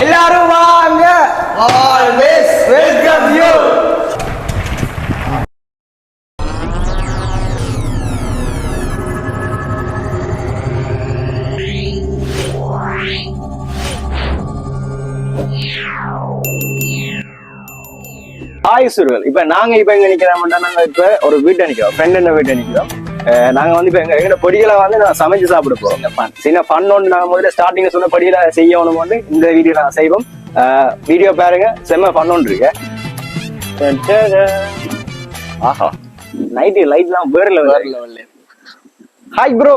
எல்லாரும் வாங்க. Always welcome you. Hi சுருவல். இப்ப நாங்க எங்க நிக்கிறோம்னா, நாங்க இப்ப ஒரு வீட்டை நிக்கிறோம், ஃப்ரெண்ட் வீட்டை நிக்கிறோம். நாங்க வந்து இப்ப எங்க பொடிகளை வந்து நான் சமைச்சு சாப்பிட போறோம். சின்ன ஃபன் ஒன்று நாங்க முதல்ல ஸ்டார்டிங் சொன்ன படியில செய்யணும் வந்து இந்த வீடியோ நாங்க செய்வோம். வீடியோ பாருங்க, செம்ம ஃபன் ஒன்று இருக்கு. ஆஹா, நைட்டு லைட்லாம் வேற level. Hi bro,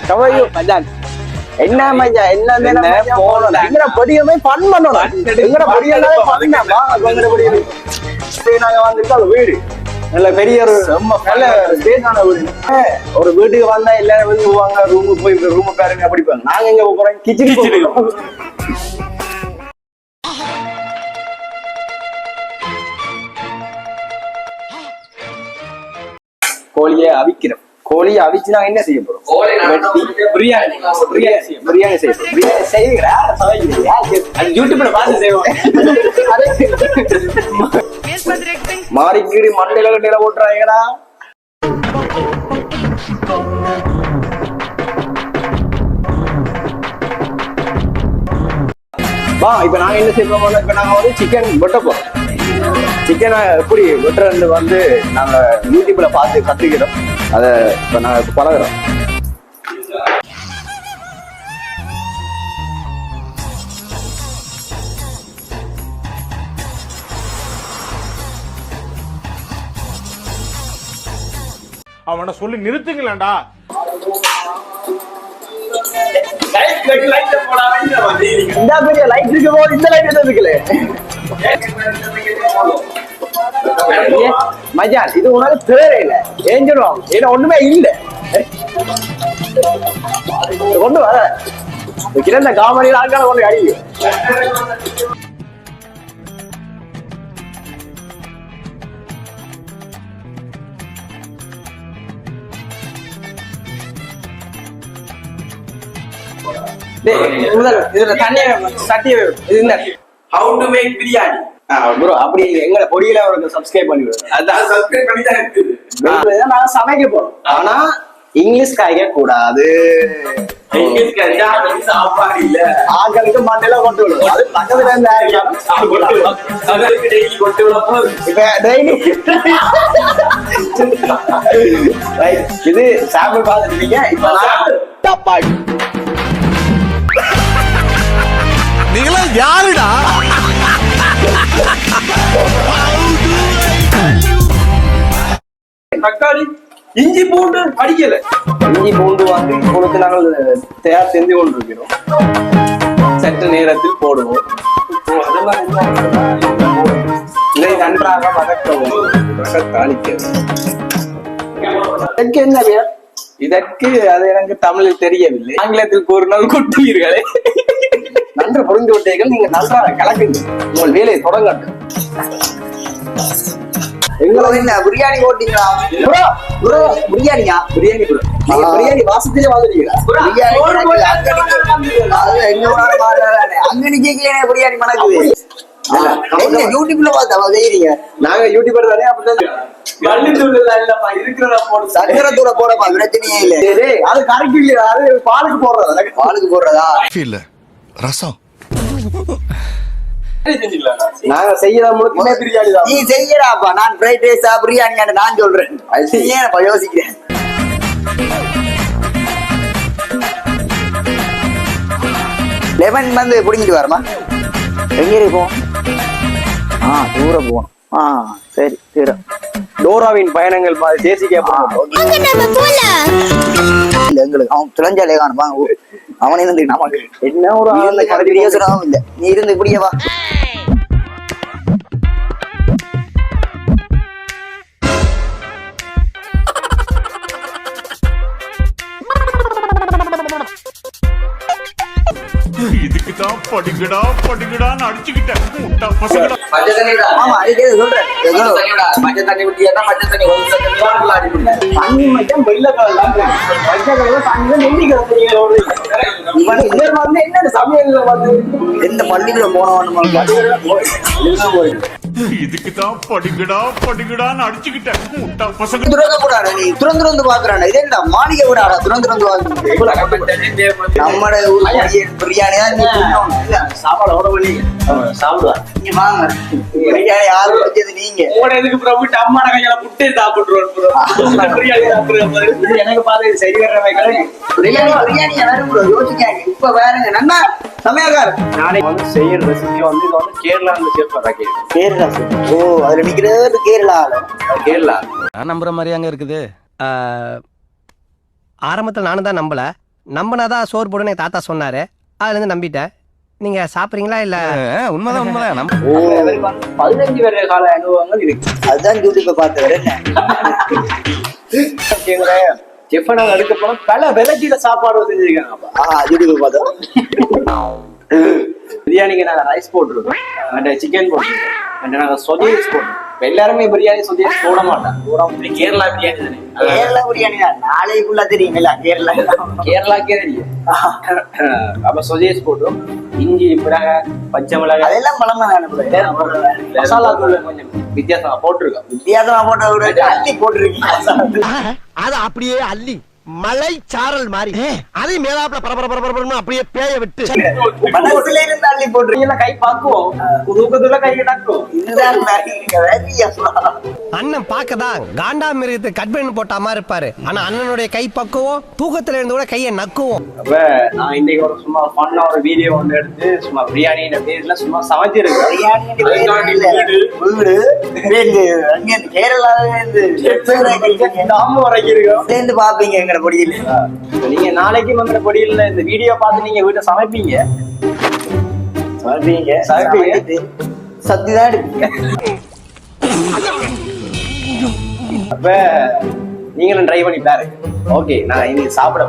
how are you? மச்சான் என்ன மச்சான், என்ன போறோம் எங்கட பொடியமே ஃபன் பண்ணணும். எங்கட பொடியெல்லாம் பண்ணாமா எங்கட பொடியல நாங்க வந்துட்டு அது வீடு நல்ல பெரிய ஒரு நல்ல ஸ்பேஸான வீடு. ஒரு வீட்டுக்கு வந்தா எல்லாரும் வந்து போவாங்க, ரூமுக்கு போய் ரூம் பாருங்க அப்படி போவாங்க. நாங்க எங்க போறோம், கிச்சனுக்கு. கோழியை அவிக்கிறோம். கோழியை அவிச்சு நாங்க என்ன செய்ய போறோம்? பிரியாணி செய்ய போறோம். பிரியாணி செய்யுங்களா? யூடியூப்ல பார்த்து செய்வோம். மாறிக்கீடு மண்டையில கட்டையில போட்டுறாங்கடா. வா, இப்ப நாங்க என்ன செய்வோம்? இப்ப நாங்க வந்து சிக்கன் வெட்ட போறோம். சிக்கனை எப்படி வெட்டுறது வந்து நாங்க யூடியூப்ல பார்த்து கத்துக்கிறோம். அதை இப்ப நாங்க பழகிறோம். அவனை சொல்லி நிறுத்துங்களேன்டா. இந்த பெரிய லைட் இருக்கு போது இந்த லைட் எதுவும் இருக்குல்ல மச்சான், இது உனக்கு தேவையில்லை. ஏன் சொல்லுவாங்க, ஏன்னா ஒண்ணுமே இல்லை. கொண்டு வர கிடந்த காமெடியில் ஆட்களை கொண்டு அடிக்கும். இதுல தண்ணி சட்டி இது how to make biryani bro. அப்படி எங்களை பொடியில அவருக்கு சப்ஸ்கிரைப் பண்ணிடுவோம். அதான் சப்ஸ்கிரைப் பண்ணி தான் இருக்குது. நாங்க சமைக்க போறோம், ஆனா இங்கிலீஷ் காய்க்க கூடாது. இங்கிலீஷ் காய்ச்சா சாப்பாடு இல்ல, ஆட்களுக்கு மண்டையில கொண்டு விடும். அது பக்கத்துல இருந்து டெய்லி கொண்டு விடும். இப்ப டெய்லி இது சாப்பிட்டு பார்த்துருக்கீங்க. இப்ப நான் நீங்களா யாருடா? தக்காளி இஞ்சி பூண்டு அடிக்கல. இஞ்சி பூண்டு வந்து கொடுத்து நாங்கள் தயார் செஞ்சு கொண்டிருக்கிறோம். சற்று நேரத்தில் போடுவோம். இதை நன்றாக வதக்கவும் தாளிக்கவும். இதற்கு என்ன பேர்? இதற்கு அது எனக்கு தமிழில் தெரியவில்லை. ஆங்கிலத்தில் கூறினால் கொட்டுவீர்களே. நன்று புரிந்து விட்டீர்கள். நீங்க நன்றாக கலக்குங்க, உங்கள் வேலையை தொடங்கட்டும். பிரியாணி ஓட்டிங்களா? பிரியாணியா? பிரியாணி பிரியாணி வாசத்திலே வாங்குறீங்களா? அங்கனி கேட்கல பிரியாணி மணக்குது. யூடியூப்ல பார்த்தா செய்யறீங்க. நாங்க யூடியூபர் தானே, சக்கரை தூர போடமா பிரச்சனையே இல்ல. அது கரைக்கு இல்லையா? அது பாலுக்கு போடுறதா? பாலுக்கு போடுறதா இல்ல ரசம். நாங்க செய்யற பிரியாணி தான். நீ செய்யறாப்பா, நான் ஃப்ரைட் ரைஸா பிரியாணி நான் சொல்றேன். அது யோசிக்கிறேன். லெமன் வந்து புடிங்கிட்டு வரமா? எங்க இருப்போம்? தூரம் போகணும். சரி, தூரம். டோராவின் பயணங்கள் தேசிக்க எங்களுக்கு அவன் துளைஞ்சாலே காணுமா? அவன் இருந்து நமக்கு என்ன ஒரு யோசனாவும் இல்லை. நீ இருந்து இப்படியவா? இதுக்குதான் படிக்கடா படிக்கடான்னு அடிச்சுக்கிட்டேன் முட்டா பசங்கடா. பச்சை தண்ணிடா. ஆமா அதுக்கே சொல்றேன் பச்சை தண்ணிடா. பச்சை தண்ணி ஊத்தியா பச்சை தண்ணி ஒரு தண்ணி தான் அடிப்பேன். தண்ணி மட்டும் வெள்ளை கலர்லாம் பச்சை கலர்ல தண்ணி நெல்லி கலர் இவன் இவர் வந்து என்ன சமையல்ல வந்து எந்த பள்ளிக்குள்ள போனவன் இதுக்குதான் படிக்கடா படிக்கடான்னு அடிச்சுக்கிட்டேன் முட்டா பசங்க. துறக்க நீ துறந்து பாக்குறான் இது என்ன மாளிகை விடாடா துறந்து நம்மட பிரியாணி தான் நீ தின்னணும். இல்ல, சாப்பாடு ஓட வழி சாப்பிடுவா நீங்க வாங்க பிரியாணி யாரு வச்சது நீங்க எதுக்கு ப்ரோ விட்டு அம்மா கையில புட்டே சாப்பிட்டுருவோம் எனக்கு பார்த்து சரி வர பிரியாணி பிரியாணி யாரும் யோசிக்காங்க இப்ப வேறங்க நன்னா சமையல்கார் நாளைக்கு வந்து செய்யற ரெசிபி வந்து இது வந்து கேரளால சேர்ப்பாங்க. கேரளா ஓ அதுல நிக்கிறது கேரளா கேரளா நான் நம்புற மாதிரி அங்க இருக்குது. ஆரம்பத்தில் நானும் தான் நம்பினாதான் சோறு போடுன்னு என் தாத்தா சொன்னாரு. அதுல இருந்து நம்பிட்டேன். நீங்க சாப்பிடுறீங்களா இல்ல? உண்மைதான். ஓ 15 வருட கால அனுபவங்கள் இருக்கு. அதுதான் யூடியூப்ல பார்த்தவர் என்ன செஃப் நாங்க எடுக்க போனோம் பல வெரைட்டியில சாப்பாடு செஞ்சிருக்காங்க. யூடியூப்ல பார்த்தோம். பிரியாணிக்கு நாங்க ரைஸ் போட்டுருக்கோம் அண்ட் சிக்கன் போட்டுருக்கோம் அண்ட் நாங்க சொஜேஸ் போட்டுருக்கோம். எல்லாருமே பிரியாணி சொஜேஸ் போட மாட்டாங்க. கேரளா பிரியாணி தானே. கேரளா பிரியாணி தான் நாளைக்குள்ள தெரியுங்களா கேரளா கேரளாக்கே தெரியும். அப்ப சொஜேஸ் போட்டோம். இஞ்சி மிளகா பச்சை மிளகாய் அதெல்லாம் பழமா மசாலா தூள் கொஞ்சம் வித்தியாசமா போட்டிருக்கோம். வித்தியாசமா போட்ட அள்ளி போட்டிருக்கீங்க. அது அப்படியே அள்ளி மலை சாரல் மாதிரி அதை மேலாப்ல பரபரன்னு அப்படியே பேய விட்டு மனசுல இருந்து அள்ளி போட்டிருக்கீங்க. கை பாக்குவோம் தூக்கத்துல கை நக்கும். இதுதான் அண்ணன் பார்க்கதான் காண்டா மிருகத்தை கட் பண்ணி போட்ட மாதிரி இருப்பாரு. ஆனா அண்ணனுடைய கை பக்குவோம் தூக்கத்துல இருந்து கூட கையை நக்குவோம். அப்ப நான் இன்னைக்கு ஒரு சும்மா பண்ண ஒரு வீடியோ ஒன்று எடுத்து சும்மா பிரியாணி பேர்ல சும்மா சமைச்சிருக்கேன். வீடு கேரளால இருந்து பாப்பீங்க எங்க பொடியில். நீங்க நாளைக்கு வந்த பொடியில் இந்த வீடியோ பார்த்து நீங்க வீட்டை சமைப்பீங்க சத்திதான் எடுப்பீங்க. அப்ப நீங்களும் ட்ரை பண்ணி பாருங்க. ஓகே நான் இன்னைக்கு சாப்பிட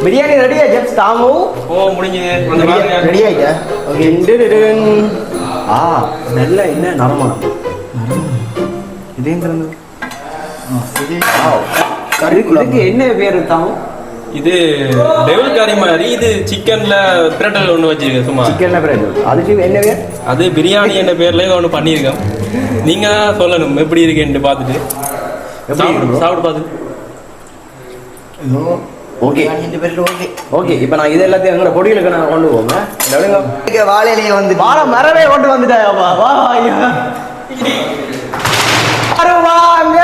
பிரியாணி ரெடியா ஜெப்ஸ் தாமு? ஓ முடிஞ்சது. ரெடி ஆயிட்டா? நல்ல என்ன நறுமணம் இதே இதுக்கு என்ன பேரு தாமு? இது டெவில் கறி மாதிரி. இது சிக்கன்ல பிரட்டல் ஒன்று வச்சிருக்கேன் சும்மா. சிக்கன்ல பிரெட். அதுக்கு என்ன பேர்? அது பிரியாணி என்ன பேர்ல ஒன்று பண்ணியிருக்கேன். நீங்க தான் சொல்லணும் எப்படி இருக்குன்னு பார்த்துட்டு. சாப்பிட்டு பார்த்துட்டு ஓகே ஓகே. இப்ப நான் இது எல்லாத்தையும் எங்களோட பொடிகளுக்கு நான் கொண்டு போங்க. வாழையிலேயே வந்து வாழை மரவே கொண்டு வந்துட்டேன். வருவாங்க.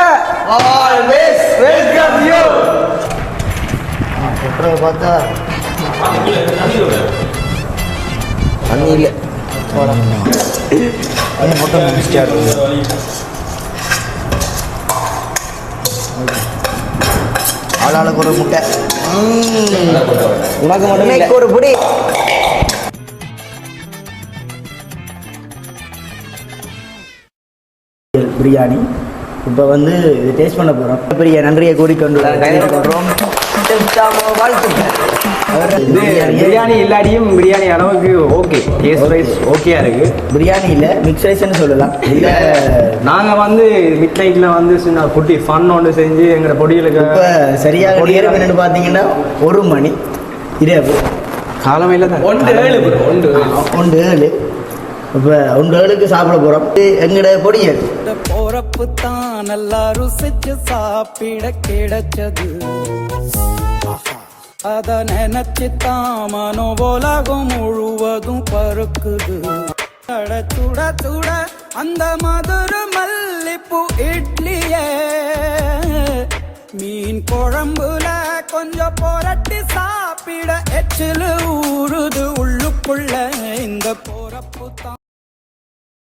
Always welcome you. பார்த்தா தண்ணி இல்லை ஆளாளுக்கு ஒரு முட்டை. உனக்கு மட்டும் ஒரு புடி. பிரியாணி இப்போ வந்து இது டேஸ்ட் பண்ண போகிறோம். பெரிய நன்றியை கூறிக்கொண்டு பிரியாணி இல்லாட்டியும் பிரியாணி அளவுக்கு ஓகே. டேஸ்ட் வைஸ் ஓகேயா இருக்கு. பிரியாணி இல்லை மிக்ஸ் ரைஸ்ன்னு சொல்லலாம். இல்லை நாங்கள் வந்து மிட் நைட்டில் வந்து சின்ன குட்டி ஃபன் ஒன்று செஞ்சு எங்களோட பொடிகளுக்கு இப்போ சரியாக நேரம் என்னென்னு பார்த்தீங்கன்னா 1 மணி இரவு காலமையில் தான் 1:07 இப்போ 1:07க்கு சாப்பிட போகிறோம். எங்களோட பொடியல் போறப்பு தான் நல்லா ருசிச்சு சாப்பிட கிடைச்சது. அத நினைச்சுத்தான் மனோபோலகம் முழுவதும் பருக்குது. சுட சுட அந்த மதுர மல்லிப்பூ இட்லியே மீன் குழம்புல கொஞ்சம் புரட்டி சாப்பிட எச்சிலு ஊறுது உள்ளுக்குள்ள. இந்த போறப்பு தான்